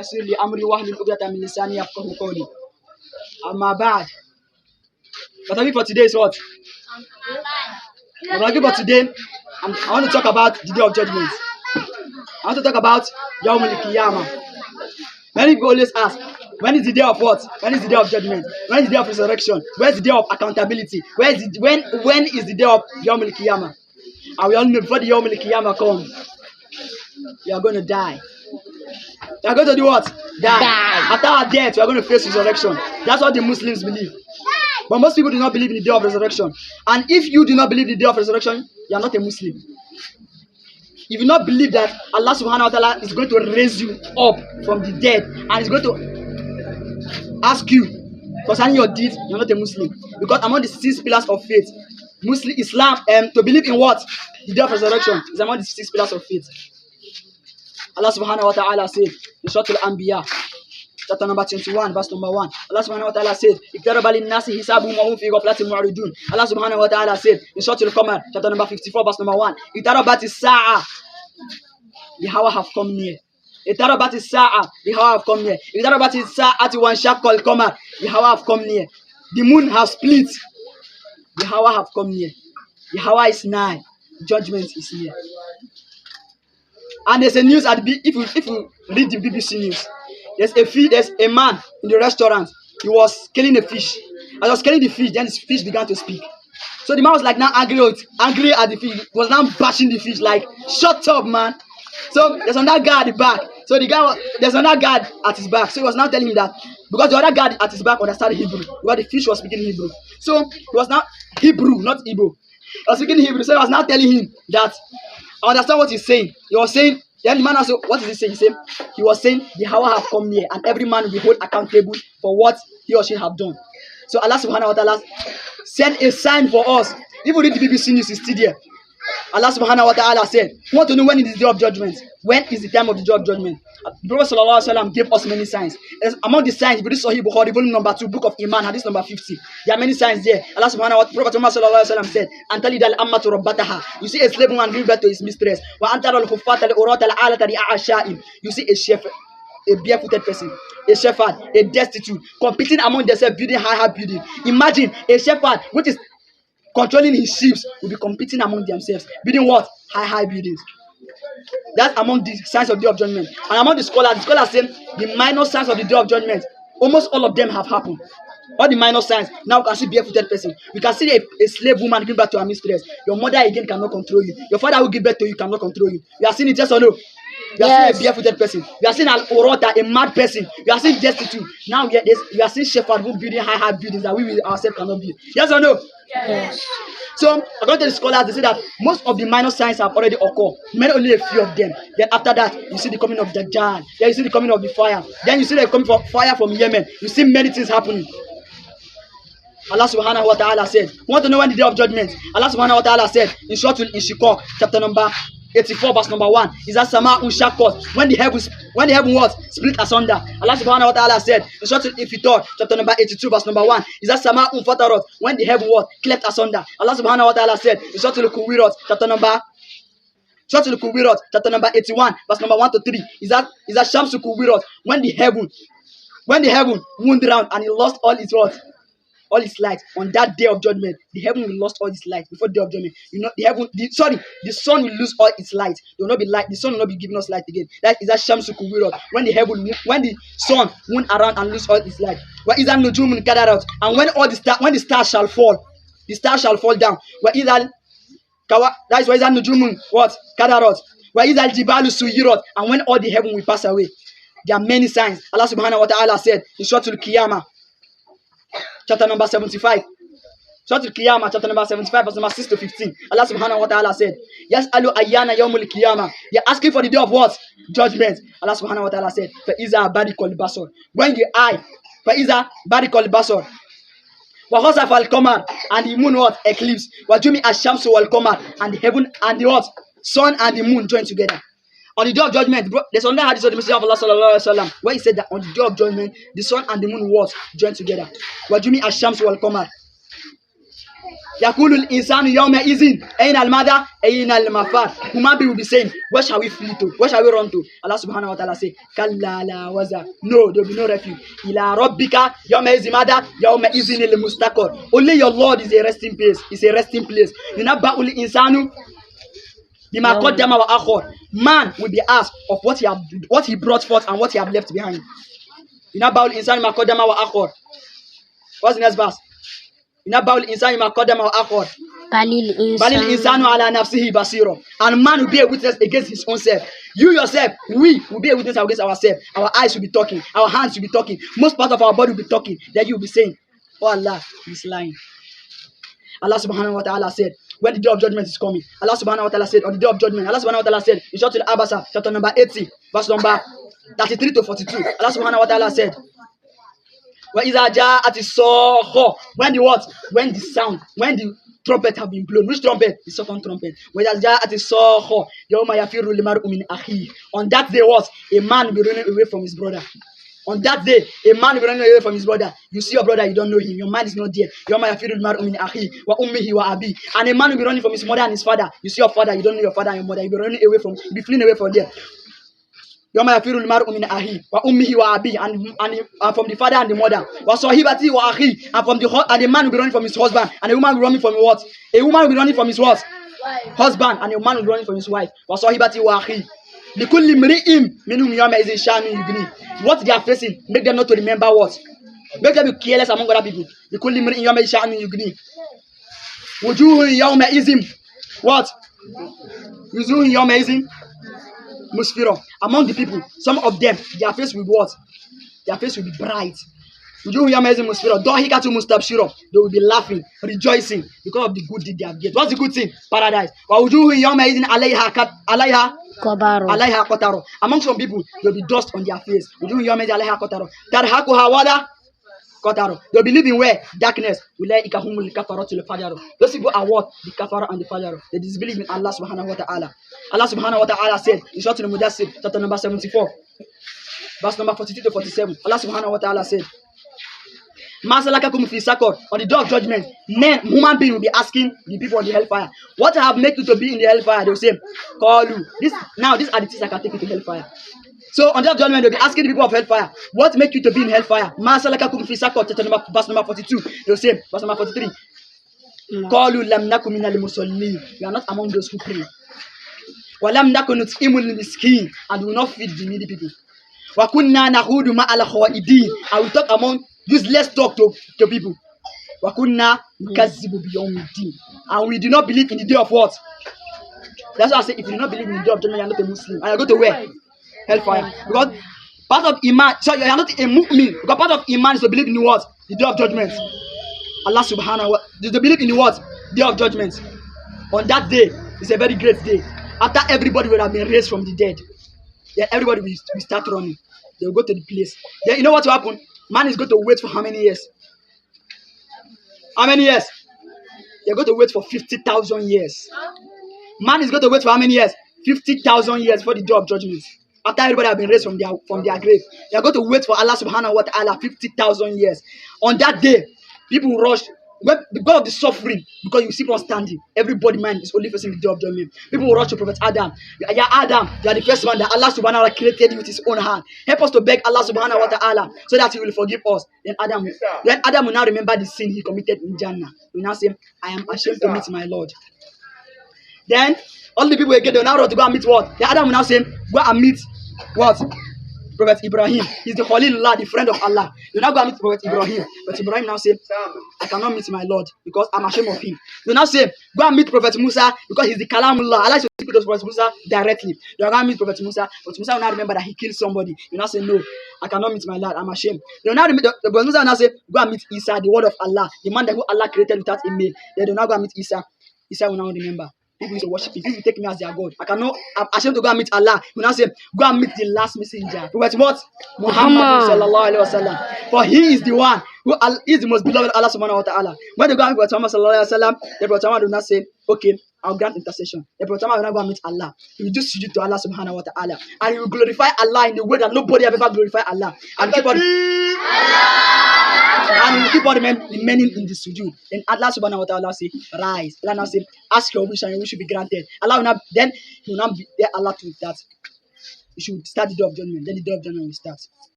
يسر لي أمري واحلل عقدة من لساني يفقهوا قولي. أما بعد, the topic for today is what? The topic for today, I want to talk about the day of judgment. I want to talk about Yawm al-Qiyamah. Many people always ask, when is the day of what? When is the day of judgment? When is the day of resurrection? Where is the day of accountability? When is the day of Yawm al-Qiyamah? And we all know before the Yawm al-Qiyamah comes, you are going to die. You are going to do what? Die. After our death, we are going to face resurrection. That's what the Muslims believe. But most people do not believe in the day of resurrection. And if you do not believe in the day of resurrection, you are not a Muslim. If you not believe that Allah subhanahu wa ta'ala is going to raise you up from the dead and is going to ask you concerning your deeds, you are not a Muslim. Because among the 6 pillars of faith, Islam, to believe in what? The day of resurrection is among the 6 pillars of faith. Allah subhanahu wa ta'ala said in Surah Al-Anbiya, chapter number 21, verse number 1. Allah subhanahu wa ta'ala said, Allah subhanahu wa ta'ala said in Surah Al-Qamar, chapter number 54, verse number 1. The hour have come near. The hour have come near. The hour have come near. The moon has split. The hour have come near. The hour is nigh. Judgment is near. And there's a news at if you read the BBC news, there's a man in the restaurant. He was killing a fish. As he was killing the fish, then the fish began to speak. So the man was like now angry at the fish. He was now bashing the fish like, shut up, man. So there's another guy at the back. So there's another guy at his back. So he was now telling him that because the other guy at his back understood Hebrew, because the fish was speaking Hebrew. So he was now Hebrew, not Igbo. He was speaking Hebrew. So he was now telling him that I understand what he's saying. He was saying, then the man also, what is he saying? He was saying the hour have come near and every man will be held accountable for what he or she have done. So Allah subhanahu wa ta'ala sent a sign for us. If you read the BBC news, it's still there. Allah subhanahu wa ta'ala said, you want to know when is the day of judgment? When is the time of the day of judgment? The Prophet sallallahu alaihi wasallam gave us many signs. Among the signs, if you read Sahih Bukhari, volume number 2, book of Iman, hadith number 50. There are many signs there. Allah subhanahu wa ta'ala, Prophet sallallahu alaihi wasallam said, Antalidal ammatu rabbataha. You see a slave woman giving birth to his mistress. Wa antaral huffata al-urata al-alata li'a'asha'im. You see a shepherd, a barefooted person, a shepherd, a destitute, competing among themselves, building high building. Imagine a shepherd which is controlling his sheep will be competing among themselves, building what? High buildings. That's among the signs of the day of judgment. And among the scholars say the minor signs of the day of judgment, almost all of them have happened. All the minor signs. Now we can see barefooted person. We can see a slave woman giving birth to her mistress. Your mother again cannot control you. Your father who give birth to you cannot control you. You have seen it, yes or no? You are seeing a barefooted person. You are seeing an orota, a mad person. You are seeing destitute. Now we are seeing shepherd who building high buildings that we ourselves cannot build. Yes or no? Yes. So, according to the scholars, they say that most of the minor signs have already occurred. Many only a few of them. Then after that, you see the coming of the Dajjal. Then you see the coming of the fire. Then you see the coming of fire from Yemen. You see many things happening. Allah subhanahu wa ta'ala said, want to know when the day of judgment? Allah subhanahu wa ta'ala said in Surah Al-Inshiqaq, chapter number 84, verse number 1, is that Sama Unshaqqat, when the heaven was split asunder. Allah subhanahu wa ta'ala said in Surah Al-Infitar, chapter number 82, verse number 1, is that Sama Unfatarat, when the heaven was cleft asunder. Allah subhanahu wa ta'ala said in Surah Al-Kuwirat, chapter number 81, verse number 1 to 3, is that Shamsu Kuwirat, when the heaven wound round and it lost all its what? All its light. On that day of judgment, the heaven will lose all its light. Before the day of judgment, the sun will lose all its light. There will not be light. The sun will not be giving us light again. That is that Shamsu Kuwirat, when the sun wound around and lose all its light. Where is that Nujumun Kadarat, and when the stars shall fall, the stars shall fall down. Where is that that is why is that Nujumun what Kadarat. Where is that Jibalu Suyirat, and when all the heaven will pass away. There are many signs. Allah subhanahu wa ta'ala said in Surah Al-Qiyamah, chapter number 75. Surah Al-Qiyamah, chapter number 75, verse number 6 to 15. Allah subhanahu wa ta'ala said, Yes, Alu Ayana Yawmul Qiyamah. They are asking for the day of what? Judgment. Allah subhanahu wa ta'ala said, Fa'iza Barikol Basor. When the eye, Fa'iza Barikol Basor. Wa Khosaf al-Qamar, and the moon what? Eclipse. Wa Jumi Ash-Shamsu wal-Qamar, and the heaven and the what? Sun and the moon join together. On the day of judgment, there's another hadith of the Messenger of Allah sallallahu alaihi wasallam where he said that on the day of judgment, the sun and the moon what? Join together. Wajumi ash-shamsu wal-qamar. يقول الإنسان يومئذ أين المدى أين المفر. Human being will be saying, where shall we flee to? Where shall we run to? Allah subhanahu wa ta'ala say, كلا لا وزر. No, there will be no refuge. إلى ربك يومئذ مدى يومئذ المستقر. Only your Lord is a resting place. It's a resting place. ينبأ الإنسان بما قدم وأخر. Man will be asked of what he brought forth and what he have left behind. ينبأ الإنسان بما قدم وأخر. What's the next verse? ينبأ الإنسان بما قدم وأخر. بل الإنسان على نفسه بصير. And man will be a witness against his own self. You yourself, we will be a witness against ourselves. Our eyes will be talking. Our hands will be talking. Most part of our body will be talking. Then you will be saying, oh Allah, he's lying. Allah subhanahu wa ta'ala said, when the day of judgment is coming, Allah subhanahu wa ta'ala said, on the day of judgment, Allah subhanahu wa ta'ala said, in Surah Al-Abasa, chapter number 80, verse number 33 to 42, Allah subhanahu wa ta'ala said, وَإِذَا جَاءَتِ الصَّاخَّةُ. When the what? When the sound, when the trumpet have been blown. Which trumpet? The second trumpet. وَإِذَا جَاءَتِ الصَّاخَّةُ يَوْمَ يَفِرُّ الْمَرْءُ مِنْ أَخِيهِ. On that day what? A man will be running away from his brother. On that day, a man will be running away from his brother. You see your brother, you don't know him. Your mind is not there. يَوْمَ يَفِرُّ الْمَرْءُ مِنْ أَخِيهِ وَأُمِّهِ وَأَبِيهِ. And a man will be running from his mother and his father. You see your father, you don't know your father and your mother. You'll be running away from, you'll be fleeing away from them. يوم يفر المرء من أخيه وأمه وأبيه, and from the father and the mother. وصاحبته وأخيه, and from the man will be running from his husband, and a woman will be running from what? A woman will be running from his what? Husband, and a man will be running from his wife. وصاحبته وأخيه لكل امرئ منهم يومئذ شأن يغنيه. What they are facing make them not to remember what? Make them be careless among other people. لكل امرئ يومئذ شأن يغنيه. وجوه يومئذ what? وجوه يومئذ musfira. Among the people, some of them, their face will be what? Their face will be bright. They will be laughing, rejoicing because of the good deed they have get. What's the good thing? Paradise. Among some people, there will be dust on their face. They'll be living where? Darkness. Those people are what? The kafara and the fajr. They disbelieve in Allah subhanahu wa ta'ala. Allah subhanahu wa ta'ala said in Surah Al-Mudassir, chapter number 74, verse number 42 to 47. Allah subhanahu wa ta'ala said, on the day of judgment, human being will be asking the people on the hellfire, what have made you to be in the hellfire? They will say, Qalu. These are the things that can take you to hellfire. So on the day of judgment, they'll be asking the people of hellfire, what make you to be in hellfire? Verse number 42. They'll say, verse number 43. Qalu lam nakum minal musallin. We are not among those who pray. Wa lam nakun nut'imul miskin, and we will not feed the needy people. Wa kunna nahudu ma'al khawaidin. I will talk among useless talk to people. Wa kunna nukazzibu biyawmiddin. And we do not believe in the day of what? That's why I say, if you do not believe in the day of judgment, you are not a Muslim. And you go to where? Hellfire. Because part of Iman, so you are not a mu'min. Because part of Iman is to believe in the what? The day of judgment. Allah subhanahu wa ta'ala, to believe in the what? Day of judgment. On that day, it's a very great day. After everybody will have been raised from the dead, then everybody will start running. They will go to the place. Then you know what will happen? Man is going to wait for how many years? How many years? They're going to wait for 50,000 years. Man is going to wait for how many years? 50,000 years for the day of judgment. After everybody have been raised from their grave, they are going to wait for Allah subhanahu wa ta'ala 50,000 years. On that day, people will rush because of the suffering, because you see people standing. Everybody mind is only facing the day of judgment. People will rush to Prophet Adam. Yeah, Adam, you are the first man that Allah subhanahu wa ta'ala created with his own hand. Help us to beg Allah subhanahu wa ta'ala so that he will forgive us. Then Adam will now remember the sin he committed in Jannah. He will now say, I am ashamed to meet my Lord. Then all the people again, they will now run to go and meet what? Then Adam will now say, go and meet what? Prophet Ibrahim. He's the Khalilullah, the friend of Allah. You now go and meet Prophet Ibrahim. But Ibrahim now say, I cannot meet my Lord because I'm ashamed of him. You now say, go and meet Prophet Musa because he's the Kalamullah. Allah is to speak to Prophet Musa directly. You are going to meet Prophet Musa, but Musa will now remember that he killed somebody. You now say, no, I cannot meet my Lord. I'm ashamed. You now remember, the Prophet Musa will now say, go and meet Isa, the word of Allah, the man that who Allah created without a male. Then you now go and meet Isa. Isa will now remember. People used to worship him. People take me as their God. I'm ashamed to go and meet Allah. You now say, go and meet the last messenger. Prophet what? Muhammad sallallahu alaihi wasallam. For he is the one He is the most beloved Allah subhanahu wa ta'ala. When they go and meet Prophet Muhammad sallallahu alaihi wasallam, the Prophet Muhammad will not say, okay, I'll grant intercession. The Prophet Muhammad will not go and meet Allah. He will do sujood to Allah subhanahu wa ta'ala. And he will glorify Allah in the way that nobody have ever glorified Allah. And keep on and he will keep on remaining in the sujood. Then Allah subhanahu wa ta'ala say, rise. Allah now say, ask your wish and your wish will be granted. Allah will not, then he will not be there Allah to that. You should start the day of judgment. Then the day of judgment will start.